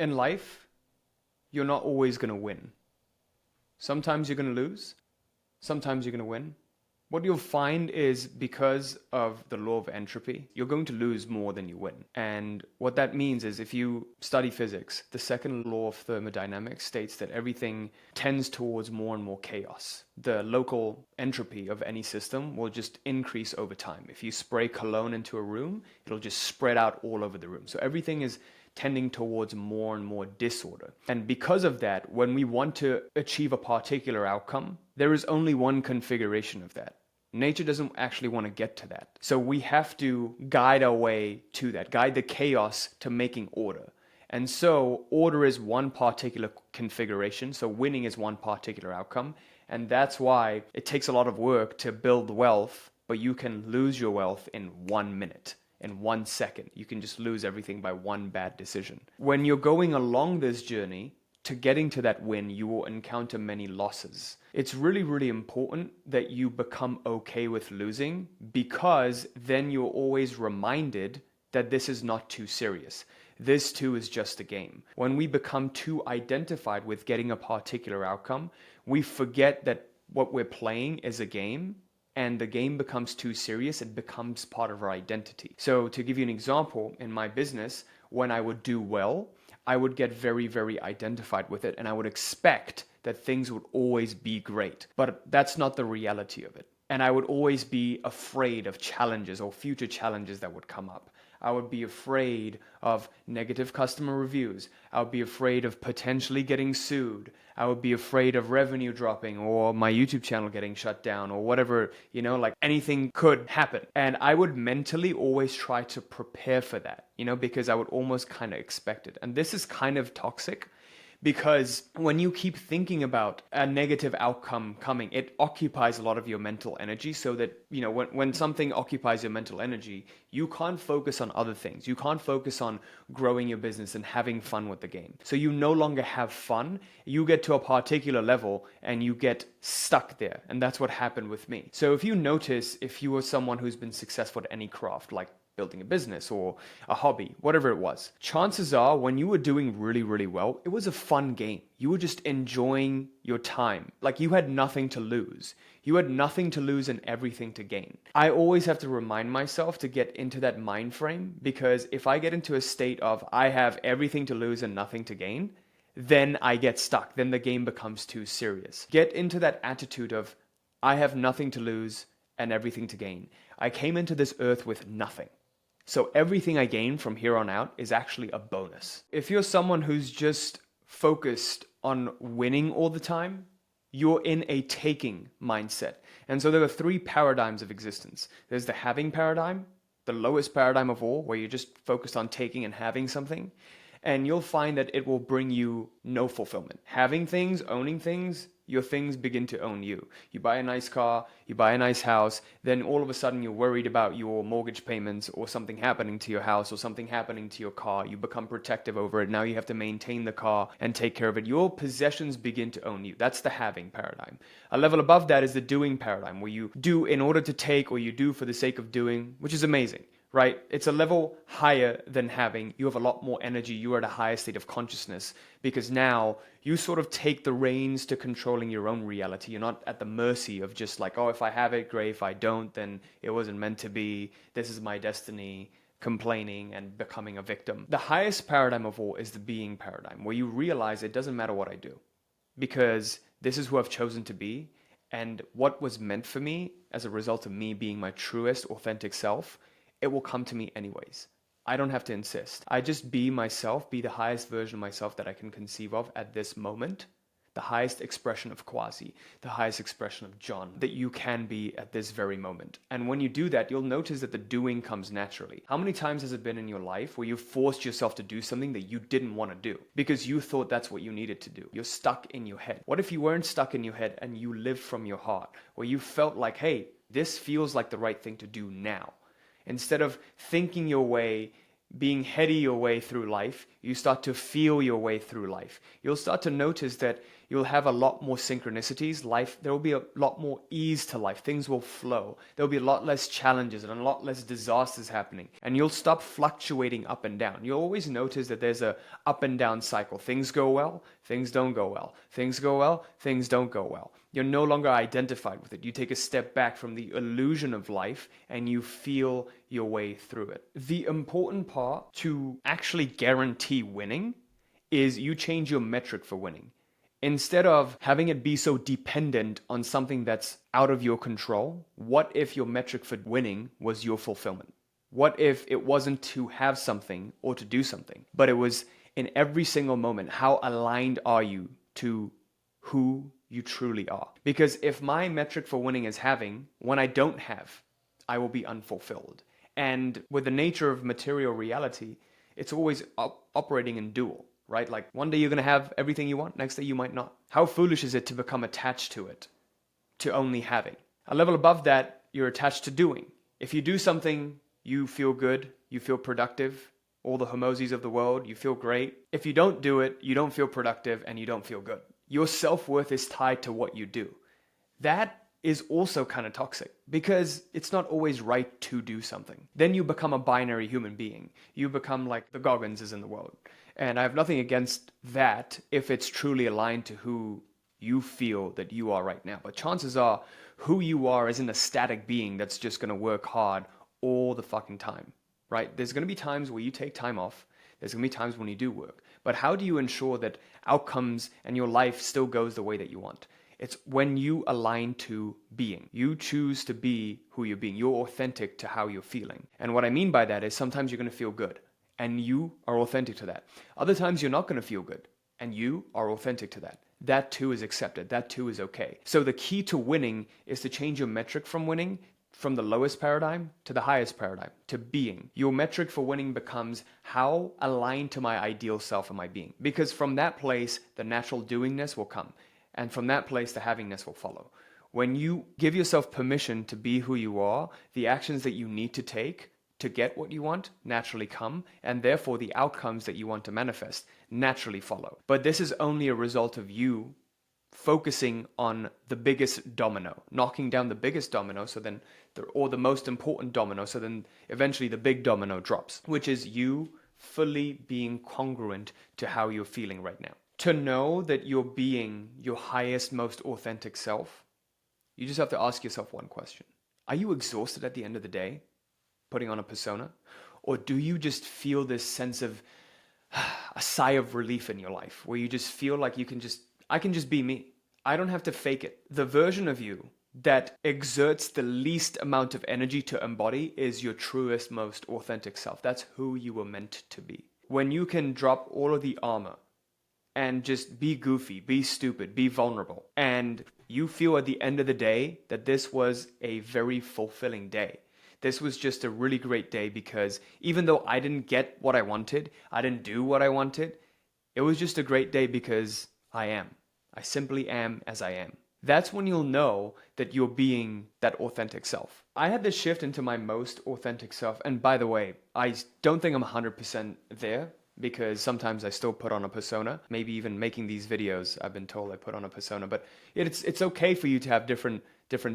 In life, you're not always going to win. Sometimes you're going to lose. Sometimes you're going to win. What you'll find is because of the law of entropy, you're going to lose more than you win. And what that means is if you study physics, the second law of thermodynamics states that everything tends towards more and more chaos. The local entropy of any system will just increase over time. If you spray cologne into a room, it'll just spread out all over the room. So everything is tending towards more and more disorder. And because of that, when we want to achieve a particular outcome, there is only one configuration of that. Nature doesn't actually want to get to that. So we have to guide our way to that, guide the chaos to making order. And so order is one particular configuration. So winning is one particular outcome. And that's why it takes a lot of work to build wealth, but you can lose your wealth in 1 minute. In 1 second, you can just lose everything by one bad decision. When you're going along this journey to getting to that win, you will encounter many losses. It's really, really important that you become okay with losing, because then you're always reminded that this is not too serious. This too is just a game. When we become too identified with getting a particular outcome, we forget that what we're playing is a game, and the game becomes too serious. It becomes part of our identity. So to give you an example, in my business, when I would do well, I would get very, very identified with it, and I would expect that things would always be great. But that's not the reality of it. And I would always be afraid of challenges or future challenges that would come up. I would be afraid of negative customer reviews. I would be afraid of potentially getting sued. I would be afraid of revenue dropping or my YouTube channel getting shut down or whatever, like anything could happen. And I would mentally always try to prepare for that, because I would almost kind of expect it. And this is kind of toxic, because when you keep thinking about a negative outcome coming, it occupies a lot of your mental energy, so that, when something occupies your mental energy, you can't focus on other things. You can't focus on growing your business and having fun with the game. So you no longer have fun. You get to a particular level and you get stuck there. And that's what happened with me. So if you notice, if you were someone who's been successful at any craft, like building a business or a hobby, whatever it was, chances are when you were doing really, really well, it was a fun game. You were just enjoying your time. Like you had nothing to lose. You had nothing to lose and everything to gain. I always have to remind myself to get into that mind frame, because if I get into a state of I have everything to lose and nothing to gain, then I get stuck. Then the game becomes too serious. Get into that attitude of I have nothing to lose and everything to gain. I came into this earth with nothing. So everything I gain from here on out is actually a bonus. If you're someone who's just focused on winning all the time, you're in a taking mindset. And so there are 3 paradigms of existence. There's the having paradigm, the lowest paradigm of all, where you're just focused on taking and having something. And you'll find that it will bring you no fulfillment. Having things, owning things, your things begin to own you. You buy a nice car, you buy a nice house, then all of a sudden you're worried about your mortgage payments or something happening to your house or something happening to your car. You become protective over it. Now you have to maintain the car and take care of it. Your possessions begin to own you. That's the having paradigm. A level above that is the doing paradigm, where you do in order to take, or you do for the sake of doing, which is amazing. Right? It's a level higher than having. You have a lot more energy. You are at a higher state of consciousness, because now you sort of take the reins to controlling your own reality. You're not at the mercy of just like, oh, if I have it, great. If I don't, then it wasn't meant to be. This is my destiny. Complaining and becoming a victim. The highest paradigm of all is the being paradigm, where you realize it doesn't matter what I do, because this is who I've chosen to be. And what was meant for me as a result of me being my truest, authentic self, it will come to me anyways. I don't have to insist. I just be myself, be the highest version of myself that I can conceive of at this moment. The highest expression of Quazi, the highest expression of John that you can be at this very moment. And when you do that, you'll notice that the doing comes naturally. How many times has it been in your life where you forced yourself to do something that you didn't want to do because you thought that's what you needed to do? You're stuck in your head. What if you weren't stuck in your head and you lived from your heart, where you felt like, hey, this feels like the right thing to do now? Instead of thinking your way being heady your way through life, you start to feel your way through life. You'll start to notice that you'll have a lot more synchronicities. There will be a lot more ease to life. Things will flow. There'll be a lot less challenges and a lot less disasters happening. And you'll stop fluctuating up and down. You'll always notice that there's a up and down cycle. Things go well, things don't go well. Things go well, things don't go well. You're no longer identified with it. You take a step back from the illusion of life and you feel your way through it. The important part to actually guarantee winning is you change your metric for winning. Instead of having it be so dependent on something that's out of your control, what if your metric for winning was your fulfillment? What if it wasn't to have something or to do something, but it was in every single moment, how aligned are you to who you truly are? Because if my metric for winning is having, when I don't have, I will be unfulfilled. And with the nature of material reality, it's always operating in dual, right? Like one day you're going to have everything you want, next day you might not. How foolish is it to become attached to it, to only having? A level above that, you're attached to doing. If you do something, you feel good, you feel productive, all the homozis of the world, you feel great. If you don't do it, you don't feel productive and you don't feel good. Your self-worth is tied to what you do. That is also kind of toxic because it's not always right to do something. Then you become a binary human being. You become like the Gogginses in the world. And I have nothing against that if it's truly aligned to who you feel that you are right now. But chances are who you are isn't a static being that's just going to work hard all the fucking time, right? There's going to be times where you take time off. There's going to be times when you do work. But how do you ensure that outcomes and your life still goes the way that you want? It's when you align to being. You choose to be who you're being. You're authentic to how you're feeling. And what I mean by that is sometimes you're going to feel good and you are authentic to that. Other times you're not going to feel good and you are authentic to that. That too is accepted. That too is okay. So the key to winning is to change your metric from winning from the lowest paradigm to the highest paradigm, to being. Your metric for winning becomes how aligned to my ideal self am I being? Because from that place, the natural doingness will come. And from that place, the havingness will follow. When you give yourself permission to be who you are, the actions that you need to take to get what you want naturally come, and therefore the outcomes that you want to manifest naturally follow. But this is only a result of you focusing on the biggest domino, knocking down the biggest domino, or the most important domino, so then eventually the big domino drops, which is you fully being congruent to how you're feeling right now. To know that you're being your highest, most authentic self, you just have to ask yourself one question. Are you exhausted at the end of the day, putting on a persona? Or do you just feel this sense of a sigh of relief in your life, where you just feel like I can just be me. I don't have to fake it. The version of you that exerts the least amount of energy to embody is your truest, most authentic self. That's who you were meant to be. When you can drop all of the armor and just be goofy, be stupid, be vulnerable, and you feel at the end of the day that this was a very fulfilling day. This was just a really great day because even though I didn't get what I wanted, I didn't do what I wanted, it was just a great day because I am. I simply am as I am. That's when you'll know that you're being that authentic self. I had this shift into my most authentic self. And by the way, I don't think I'm 100% there because sometimes I still put on a persona. Maybe even making these videos, I've been told I put on a persona. But it's okay for you to have different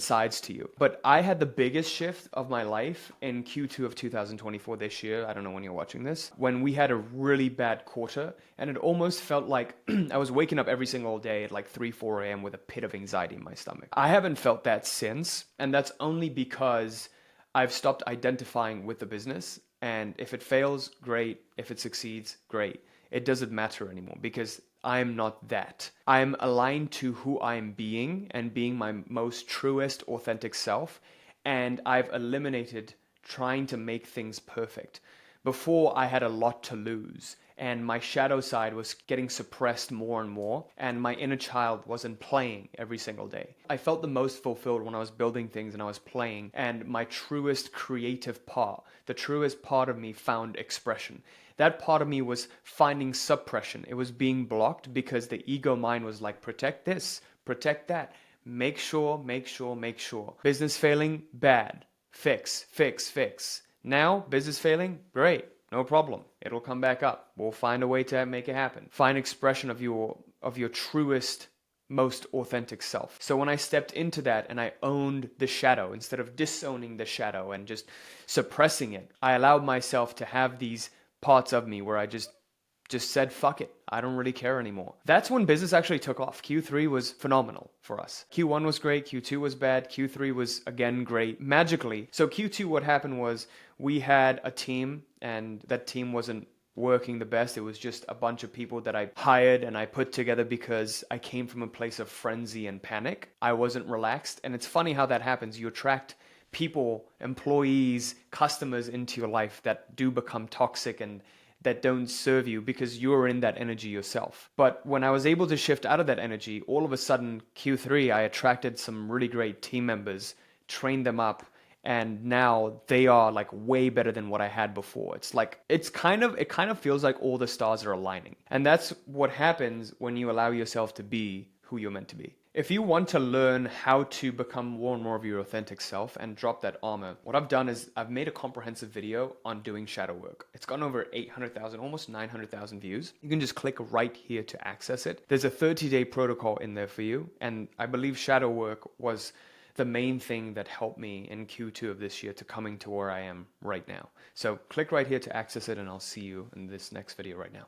sides to you. But I had the biggest shift of my life in Q2 of 2024 this year. I don't know when you're watching this. When we had a really bad quarter and it almost felt like I was waking up every single day at like 3, 4 a.m. with a pit of anxiety in my stomach. I haven't felt that since. And that's only because I've stopped identifying with the business. And if it fails, great. If it succeeds, great. It doesn't matter anymore because I'm not that. I'm aligned to who I'm being and being my most truest, authentic self. And I've eliminated trying to make things perfect. Before, I had a lot to lose. And my shadow side was getting suppressed more and more. And my inner child wasn't playing every single day. I felt the most fulfilled when I was building things and I was playing. And my truest creative part, the truest part of me found expression. That part of me was finding suppression. It was being blocked because the ego mind was like, protect this, protect that. Make sure, make sure, make sure. Business failing, bad. Fix, fix, fix. Now, business failing, great. No problem. It'll come back up. We'll find a way to make it happen. Find expression of your truest, most authentic self. So when I stepped into that and I owned the shadow instead of disowning the shadow and just suppressing it, I allowed myself to have these parts of me where I just said, fuck it. I don't really care anymore. That's when business actually took off. Q3 was phenomenal for us. Q1 was great. Q2 was bad. Q3 was again great. Magically. So Q2, what happened was we had a team, and that team wasn't working the best. It was just a bunch of people that I hired and I put together because I came from a place of frenzy and panic. I wasn't relaxed. And it's funny how that happens. You attract people, employees, customers into your life that do become toxic and that don't serve you because you're in that energy yourself. But when I was able to shift out of that energy, all of a sudden Q3, I attracted some really great team members, trained them up, and now they are like way better than what I had before. It kind of feels like all the stars are aligning. And that's what happens when you allow yourself to be who you're meant to be. If you want to learn how to become more and more of your authentic self and drop that armor, what I've done is I've made a comprehensive video on doing shadow work. It's gotten over 800,000, almost 900,000 views. You can just click right here to access it. There's a 30-day protocol in there for you. And I believe shadow work was the main thing that helped me in Q2 of this year to coming to where I am right now. So click right here to access it, and I'll see you in this next video right now.